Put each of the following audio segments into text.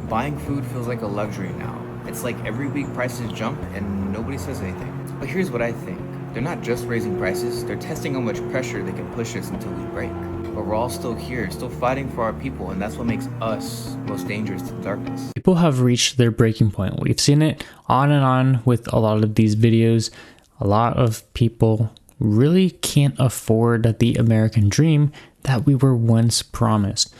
Buying food feels like a luxury now. It's like every week prices jump and nobody says anything. But here's what I think. They're not just raising prices, they're testing how much pressure they can push us until we break. But we're all still here, still fighting for our people, and that's what makes us most dangerous to the darkness. People have reached their breaking point. We've seen it on and on with a lot of these videos. A lot of people really can't afford the American dream that we were once promised.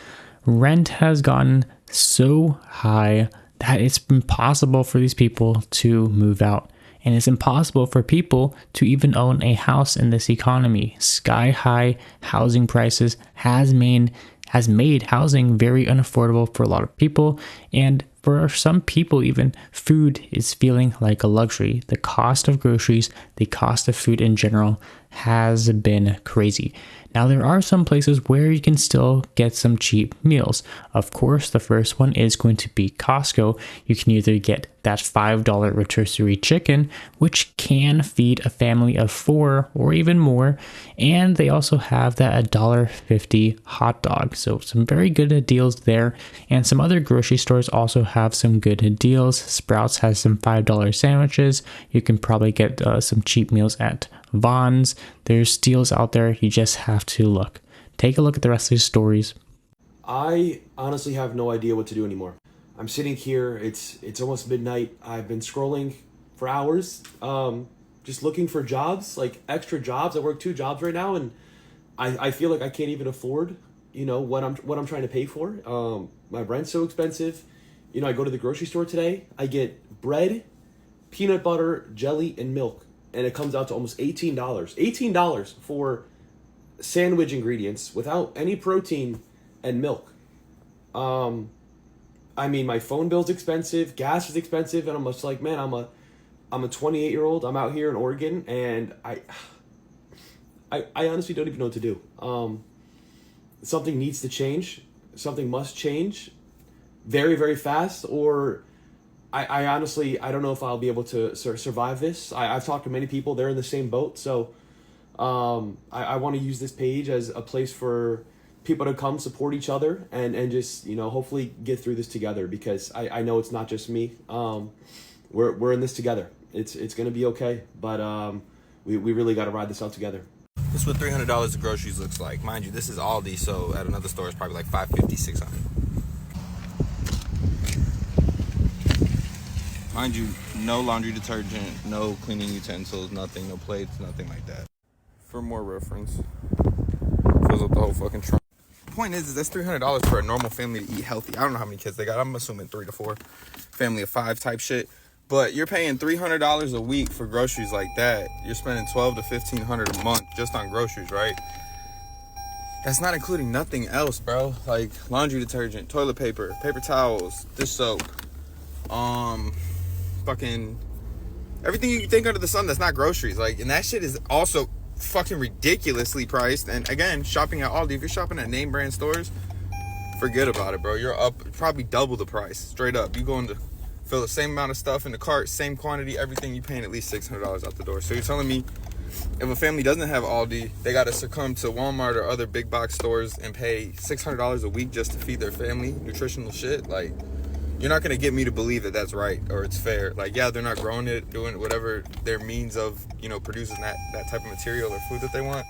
Rent has gotten so high that it's impossible for these people to move out. And it's impossible for people to even own a house in this economy. Sky high housing prices has made housing very unaffordable for a lot of people. And for some people, even food is feeling like a luxury. The cost of groceries, the cost of food in general has been crazy. Now, there are some places where you can still get some cheap meals. Of course, the first one is going to be Costco. You can either get that $5 rotisserie chicken, which can feed a family of 4 or even more. And they also have that $1.50 hot dog. So some very good deals there. And some other grocery stores also have some good deals. Sprouts has some $5 sandwiches. You can probably get some cheap meals at Vons. There's deals out there. You just have to look. Take a look at the rest of these stories. I honestly have no idea what to do anymore. I'm sitting here. It's almost midnight. I've been scrolling for hours, just looking for jobs, like extra jobs. I work 2 jobs right now, and I feel like I can't even afford, what I'm trying to pay for. My rent's so expensive. I go to the grocery store today. I get bread, peanut butter, jelly, and milk, and it comes out to almost $18. $18 for sandwich ingredients without any protein and milk. My phone bill's expensive, gas is expensive, and I'm just like, man, I'm a 28-year-old. I'm out here in Oregon, and I honestly don't even know what to do. Something needs to change. Something must change very, very fast, or I honestly don't know if I'll be able to survive this. I've talked to many people. They're in the same boat. So I want to use this page as a place for people to come support each other and just, hopefully get through this together, because I know it's not just me. We're in this together. It's going to be okay. But we really got to ride this out together. This is what $300 of groceries looks like. Mind you, this is Aldi, so at another store it's probably like $550, $600. Mind you, no laundry detergent, no cleaning utensils, nothing, no plates, nothing like that. For more reference, fills up the whole fucking trunk. The point is that's $300 for a normal family to eat healthy. I don't know how many kids they got. I'm assuming 3 to 4, family of 5 type shit. But you're paying $300 a week for groceries like that. You're spending $1,200 to $1,500 a month just on groceries, right? That's not including nothing else, bro. Like laundry detergent, toilet paper, paper towels, dish soap, fucking everything you can think under the sun that's not groceries. Like, and that shit is also fucking ridiculously priced. And again, shopping at Aldi, if you're shopping at name brand stores, forget about it, bro. You're up probably double the price, straight up. You going to fill the same amount of stuff in the cart, same quantity, everything, you paying at least $600 out the door. So you're telling me if a family doesn't have Aldi, they got to succumb to Walmart or other big box stores and pay $600 a week just to feed their family nutritional shit? Like, you're not going to get me to believe that that's right or it's fair. Like, yeah, they're not growing it, doing whatever their means of, producing that type of material or food that they want.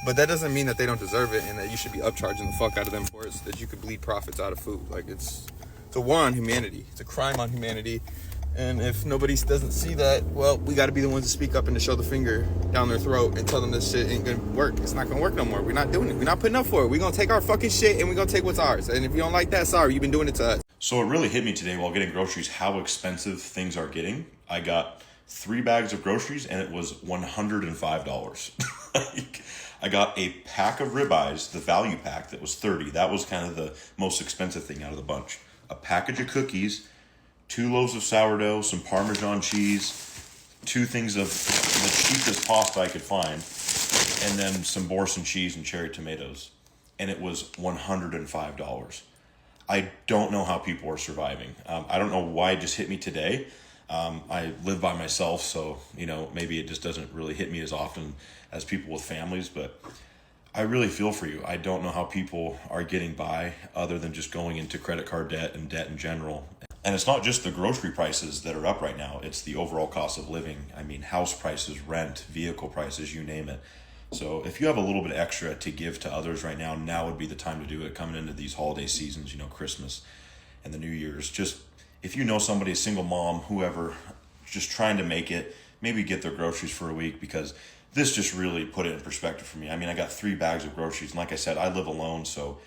But that doesn't mean that they don't deserve it and that you should be upcharging the fuck out of them for it so that you could bleed profits out of food. Like, it's a war on humanity. It's a crime on humanity. And if nobody doesn't see that, well, we got to be the ones to speak up and to show the finger down their throat and tell them this shit ain't going to work. It's not going to work no more. We're not doing it. We're not putting up for it. We're going to take our fucking shit and we're going to take what's ours. And if you don't like that, sorry, you've been doing it to us. So it really hit me today while getting groceries how expensive things are getting. I got 3 bags of groceries and it was $105. I got a pack of ribeyes, the value pack, that was $30. That was kind of the most expensive thing out of the bunch. A package of cookies, 2 loaves of sourdough, some Parmesan cheese, 2 things of the cheapest pasta I could find, and then some Boursin cheese and cherry tomatoes. And it was $105. I don't know how people are surviving. I don't know why it just hit me today. I live by myself, so, maybe it just doesn't really hit me as often as people with families, but I really feel for you. I don't know how people are getting by other than just going into credit card debt and debt in general. And it's not just the grocery prices that are up right now, it's the overall cost of living. I mean, house prices, rent, vehicle prices, you name it. So if you have a little bit extra to give to others right now, now would be the time to do it, coming into these holiday seasons, you know, Christmas and the New Year's. Just if you know somebody, a single mom, whoever, just trying to make it, maybe get their groceries for a week, because this just really put it in perspective for me. I mean, I got 3 bags of groceries, and like I said, I live alone, so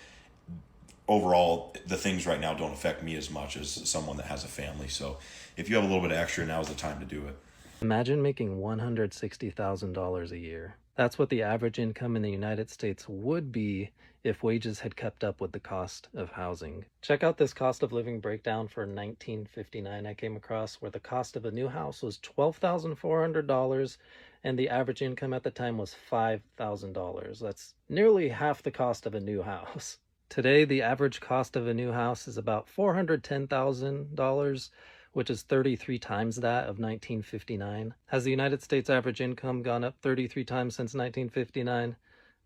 overall, the things right now don't affect me as much as someone that has a family. So if you have a little bit of extra, now is the time to do it. Imagine making $160,000 a year. That's what the average income in the United States would be if wages had kept up with the cost of housing. Check out this cost of living breakdown for 1959 I came across, where the cost of a new house was $12,400 and the average income at the time was $5,000. That's nearly half the cost of a new house. Today, the average cost of a new house is about $410,000, which is 33 times that of 1959. Has the United States average income gone up 33 times since 1959?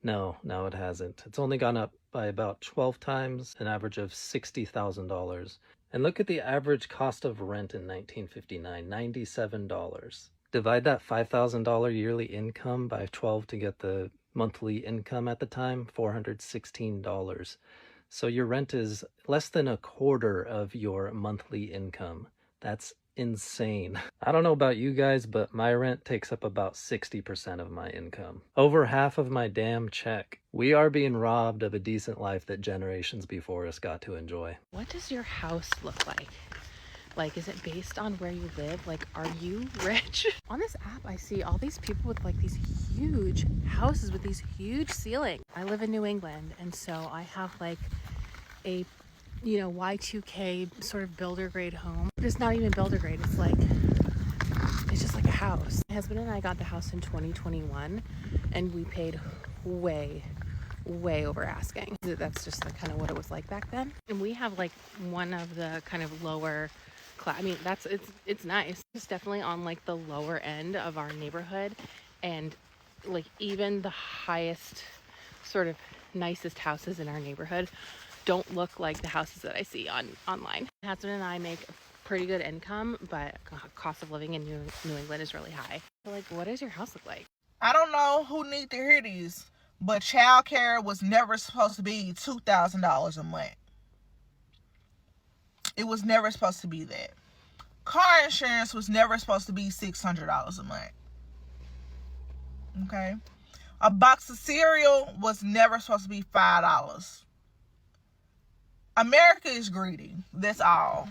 No, it hasn't. It's only gone up by about 12 times, an average of $60,000. And look at the average cost of rent in 1959, $97. Divide that $5,000 yearly income by 12 to get the monthly income at the time, $416. So your rent is less than a quarter of your monthly income. That's insane. I don't know about you guys, but my rent takes up about 60% of my income. Over half of my damn check. We are being robbed of a decent life that generations before us got to enjoy. What does your house look like? Like, is it based on where you live? Like, are you rich? On this app, I see all these people with like these huge houses with these huge ceilings. I live in New England, and so I have like a, you know, Y2K sort of builder grade home. But it's not even builder grade. It's just like a house. My husband and I got the house in 2021, and we paid way over asking. That's just like kind of what it was like back then. And we have like one of the kind of lower class. I mean, it's nice. It's definitely on like the lower end of our neighborhood, and like even the highest sort of nicest houses in our neighborhood don't look like the houses that I see online. My husband and I make a pretty good income, but cost of living in New England is really high. So like, what does your house look like? I don't know who need to hear these, but childcare was never supposed to be $2,000 a month. It was never supposed to be that. Car insurance was never supposed to be $600 a month. Okay? A box of cereal was never supposed to be $5. America is greedy. That's all.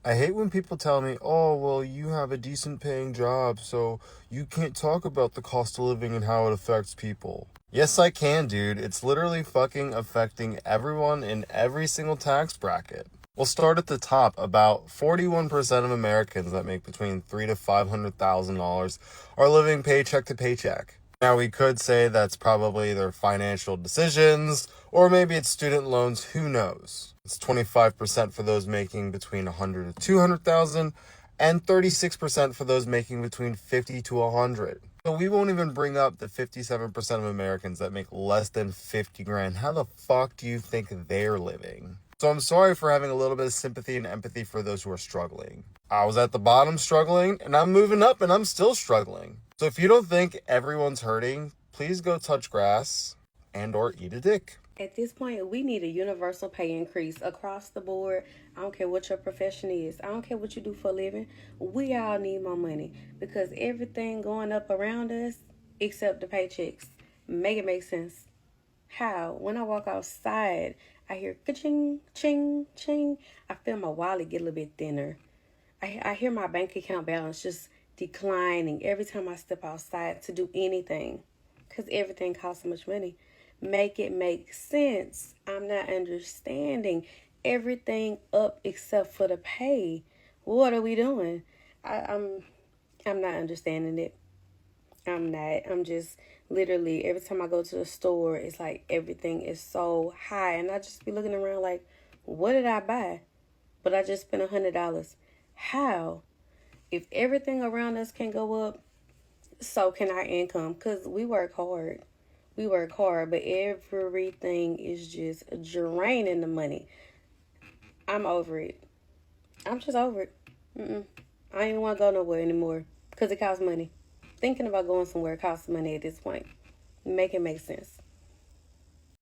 I hate when people tell me, oh, well, you have a decent paying job, so you can't talk about the cost of living and how it affects people. Yes, I can, dude. It's literally fucking affecting everyone in every single tax bracket. We'll start at the top. About 41% of Americans that make between $300,000 to $500,000 are living paycheck to paycheck. Now, we could say that's probably their financial decisions, or maybe it's student loans, who knows? It's 25% for those making between $100,000 to $200,000, and 36% for those making between $50,000 to $100,000. So we won't even bring up the 57% of Americans that make less than $50,000. How the fuck do you think they're living? So I'm sorry for having a little bit of sympathy and empathy for those who are struggling. I was at the bottom struggling, and I'm moving up, and I'm still struggling. So if you don't think everyone's hurting, please go touch grass and or eat a dick. At this point, we need a universal pay increase across the board. I don't care what your profession is. I don't care what you do for a living. We all need more money because everything going up around us except the paychecks. Make it make sense. How? When I walk outside, I hear ka-ching, ching, ching. I feel my wallet get a little bit thinner. I hear my bank account balance just declining every time I step outside to do anything because everything costs so much money. Make it make sense. I'm not understanding. Everything up except for the pay. What are we doing? I'm not understanding it. I'm not. I'm just literally every time I go to the store, it's like everything is so high, and I just be looking around like, what did I buy? But I just spent $100. How? If everything around us can go up, so can our income. Because we work hard. We work hard, but everything is just draining the money. I'm over it. I'm just over it. I ain't want to go nowhere anymore because it costs money. Thinking about going somewhere costs money at this point. Make it make sense.